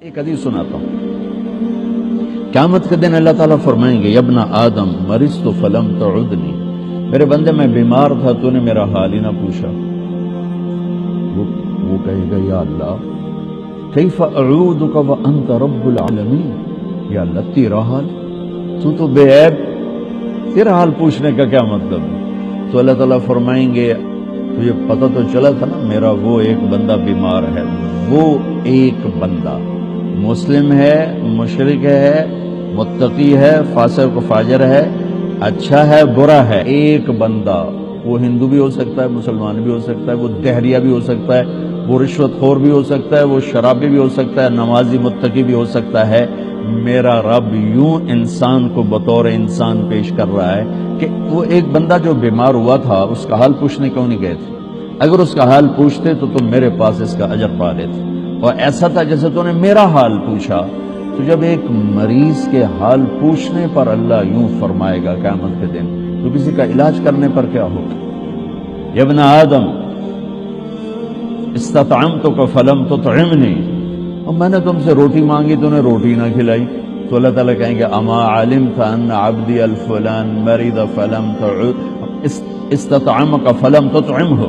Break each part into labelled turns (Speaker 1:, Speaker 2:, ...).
Speaker 1: ایک حدیث سناتا ہوں. قیامت کے دن اللہ تعالیٰ فرمائیں گے یبن آدم مرضت فلم تعدنی، میرے بندے میں بیمار تھا تو نے میرا حال ہی نہ پوچھا. وہ کہے گا یا اللہ کیف اعودک وانت رب العالمین، یا اللہ تیرا حال، تو بے عیب، تیرا حال پوچھنے کا کیا مطلب ہے؟ تو اللہ تعالیٰ فرمائیں گے تجھے پتہ تو چلا تھا نا میرا وہ ایک بندہ بیمار ہے، وہ ایک بندہ مسلم ہے، مشرک ہے، متقی ہے، فاسق و فاجر ہے، اچھا ہے، برا ہے، ایک بندہ، وہ ہندو بھی ہو سکتا ہے، مسلمان بھی ہو سکتا ہے، وہ دہریہ بھی ہو سکتا ہے، وہ رشوت خور بھی ہو سکتا ہے، وہ شرابی بھی ہو سکتا ہے، نمازی متقی بھی ہو سکتا ہے. میرا رب یوں انسان کو بطور انسان پیش کر رہا ہے کہ وہ ایک بندہ جو بیمار ہوا تھا اس کا حال پوچھنے کیوں نہیں گئے تھے؟ اگر اس کا حال پوچھتے تو تم میرے پاس اس کا اجر پا لیتے. اور ایسا تھا جیسے تو نے میرا حال پوچھا. تو جب ایک مریض کے حال پوچھنے پر اللہ یوں فرمائے گا قیامت کے دن، تو کسی کا علاج کرنے پر کیا ہوگا؟ یا ابن آدم استطعمتک فلم تطعمنی، اور میں نے تم سے روٹی مانگی تو نے روٹی نہ کھلائی. تو اللہ تعالیٰ کہیں گے اما علمت ان عبدی الفلان مرض فلم استطعمک فلم تطعمہ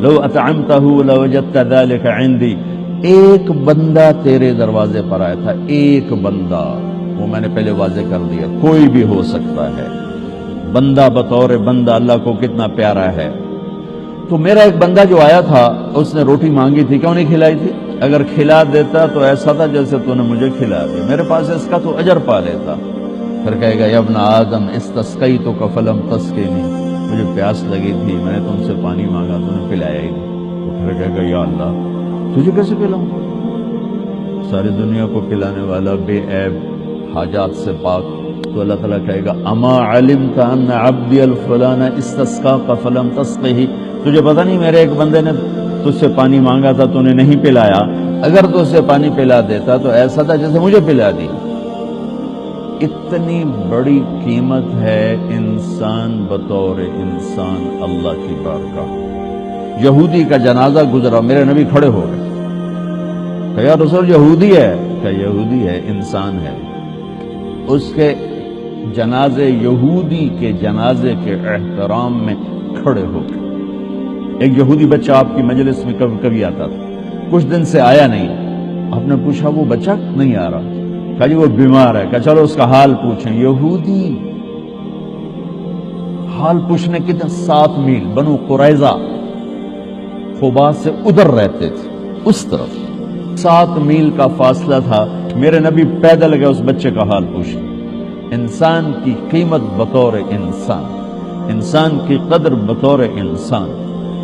Speaker 1: لو اطعمتہ لوجدت ذلک عندی. ایک بندہ تیرے دروازے پر آیا تھا، ایک بندہ، وہ میں نے پہلے واضح کر دیا، کوئی بھی ہو سکتا ہے. بندہ بطور بندہ اللہ کو کتنا پیارا ہے. تو میرا ایک بندہ جو آیا تھا اس نے روٹی مانگی تھی، کیوں نہیں کھلائی تھی؟ اگر کھلا دیتا تو ایسا تھا جیسے تو نے مجھے کھلا دیا، میرے پاس اس کا تو اجر پا لیتا. پھر کہے گا یا ابن آدم استسقیتک فلم تسقنی، مجھے پیاس لگی تھی، میں نے تم سے پانی مانگا تو نے پلایا ہی نہیں. تو پھر کہے گا یا اللہ تجھے کیسے پلاؤں؟ ساری دنیا کو پلانے والا، بے عیب، حاجات سے پاک. تو اللہ تعالیٰ کہے گا اما علمت ان عبدی الفلان استسقاک فلم تسقہ، تجھے پتہ نہیں میرے ایک بندے نے تجھ سے پانی مانگا تھا تو نے نہیں پلایا، اگر تو اسے پانی پلا دیتا تو ایسا تھا جیسے مجھے پلا دی. اتنی بڑی قیمت ہے انسان بطور انسان اللہ کی بارگاہ. یہودی کا جنازہ گزرا، میرے نبی کھڑے ہو گئے کہ یا رسول یہودی ہے، کہ یہودی ہے، انسان ہے. اس کے جنازے، یہودی کے جنازے کے احترام میں کھڑے ہو گئے. ایک یہودی بچہ آپ کی مجلس میں کبھی کبھی آتا تھا، کچھ دن سے آیا نہیں. آپ نے پوچھا وہ بچہ نہیں آ رہا، کہا جی وہ بیمار ہے، کہا چلو اس کا حال پوچھیں. یہودی حال پوچھنے کے 7 میل بنو قریظہ خبا سے ادھر رہتے تھے، اس طرف 7 میل کا فاصلہ تھا. میرے نبی پیدل گئے اس بچے کا حال پوچھیں. انسان کی قیمت بطور انسان، انسان کی قدر بطور انسان.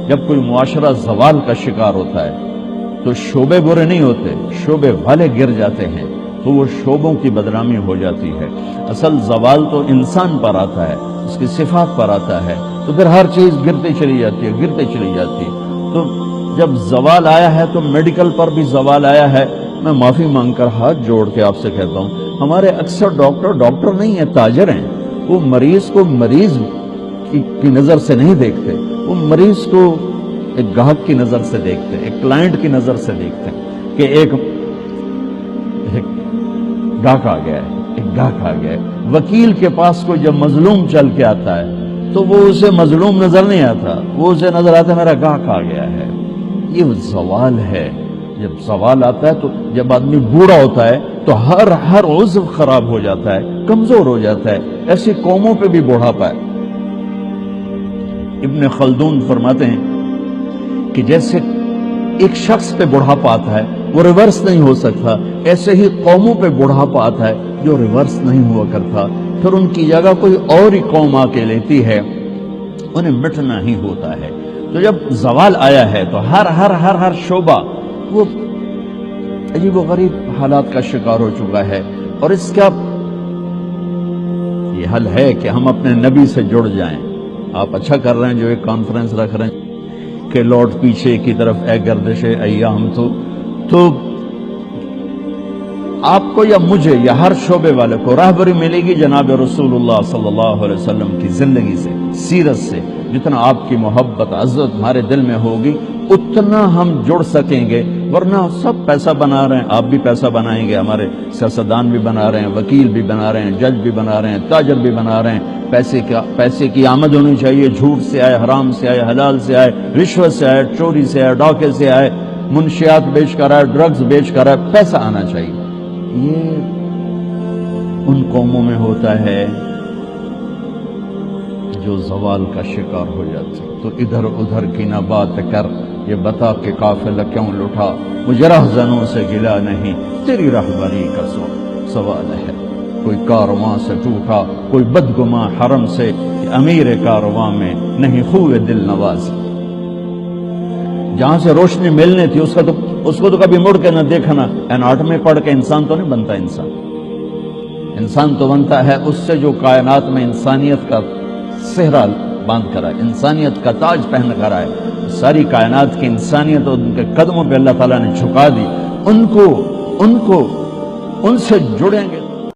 Speaker 1: جب کوئی معاشرہ زوال کا شکار ہوتا ہے تو شعبے برے نہیں ہوتے، شعبے والے گر جاتے ہیں تو وہ شعبوں کی بدنامی ہو جاتی ہے. اصل زوال تو انسان پر آتا ہے، اس کی صفات پر آتا ہے، تو پھر ہر چیز گرتے چلی جاتی ہے، گرتے چلی جاتی ہے. تو جب زوال آیا ہے تو میڈیکل پر بھی زوال آیا ہے. میں معافی مانگ کر ہاتھ جوڑ کے آپ سے کہتا ہوں، ہمارے اکثر ڈاکٹر نہیں ہیں، تاجر ہیں. وہ مریض کو مریض کی نظر سے نہیں دیکھتے، وہ مریض کو ایک گاہک کی نظر سے دیکھتے، ایک کلائنٹ کی نظر سے دیکھتے کہ ایک گاہک آ گیا ہے، ایک گاہک آ گیا ہے. وکیل کے پاس کوئی جب مظلوم چل کے آتا ہے تو وہ اسے مظلوم نظر نہیں آتا، وہ اسے نظر آتا ہے میرا گاہک آ گیا ہے. یہ زوال ہے. جب زوال آتا ہے تو جب آدمی بوڑھا ہوتا ہے تو ہر عضو خراب ہو جاتا ہے، کمزور ہو جاتا ہے. ایسی قوموں پہ بھی بوڑھاپا ہے. ابن خلدون فرماتے ہیں کہ جیسے ایک شخص پہ بڑھاپا آتا ہے وہ ریورس نہیں ہو سکتا، ایسے ہی قوموں پہ بڑھاپا آتا ہے جو ریورس نہیں ہوا کرتا. پھر ان کی جگہ کوئی اور ہی قوم آ کے لیتی ہے، انہیں مٹنا ہی ہوتا ہے. تو جب زوال آیا ہے تو ہر شعبہ وہ عجیب و غریب حالات کا شکار ہو چکا ہے. اور اس کا یہ حل ہے کہ ہم اپنے نبی سے جڑ جائیں. آپ اچھا کر رہے ہیں جو ایک کانفرنس رکھ رہے ہیں کہ لوٹ پیچھے کی طرف اے گردش ایام. تو آپ کو یا مجھے یا ہر شعبے والے کو راہبری ملے گی جناب رسول اللہ صلی اللہ علیہ وسلم کی زندگی سے، سیرت سے. جتنا آپ کی محبت عزت ہمارے دل میں ہوگی اتنا ہم جڑ سکیں گے ورنہ سب پیسہ بنا رہے ہیں، آپ بھی پیسہ بنائیں گے، ہمارے سیاستدان بھی بنا رہے ہیں، وکیل بھی بنا رہے ہیں، جج بھی بنا رہے ہیں، تاجر بھی بنا رہے ہیں۔ پیسے کی آمد ہونی چاہیے، جھوٹ سے آئے، حرام سے آئے، حلال سے آئے، رشوت سے آئے، چوری سے آئے، ڈاکے سے آئے، منشیات بیچ کر آئے، ڈرگز بیچ کر آئے، پیسہ آنا چاہیے۔ یہ ان قوموں میں ہوتا ہے جو زوال کا شکار ہو جاتے۔ تو ادھر ادھر کی نہ بات کر، یہ بتا کہ قافلہ کیوں لٹا، مجھے رہزنوں سے گلا نہیں، تیری رہبری کا سوال ہے۔ کوئی کارواں سے ٹوٹا، کوئی بدگماں حرم سے، امیر کارواں میں نہیں خوب دل نوازی۔ جہاں سے روشنی ملنی تھی اس کو تو کبھی مڑ کے نہ دیکھنا۔ اناٹمی پڑھ کے انسان تو نہیں بنتا۔ انسان تو بنتا ہے اس سے جو کائنات میں انسانیت کا صحرا باندھ کر آئے، انسانیت کا تاج پہن کر آئے۔ ساری کائنات کی انسانیت ان کے قدموں پہ اللہ تعالیٰ نے جھکا دی۔ ان سے جڑیں گے۔